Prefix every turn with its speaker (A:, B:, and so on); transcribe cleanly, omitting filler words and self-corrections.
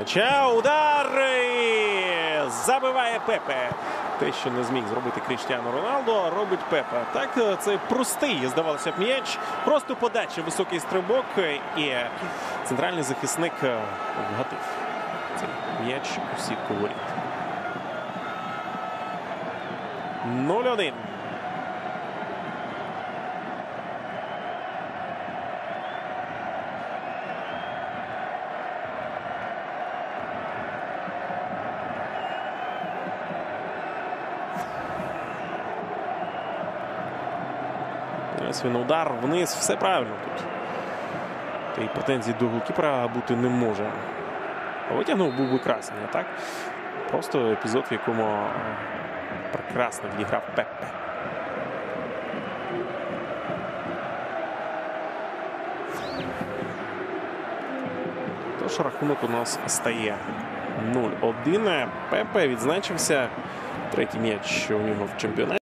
A: м'яча. Удар! І забиває Пепе. Те, що не зміг зробити Кріштіану Роналдо, робить Пепе. Так, це простий, здавалося б, м'яч. Просто подача, високий стрибок. І центральний захисник вгатив цей м'яч у сітку воріт. 0-1. Ось він, удар вниз, все правильно тут. Та й претензій до голкіпера бути не може. Витягнув, був би красний, а так? Просто епізод, в якому прекрасно відіграв Пепе. Тож рахунок у нас стає 0-1. Пепе відзначився. Третій м'яч у нього в чемпіонаті.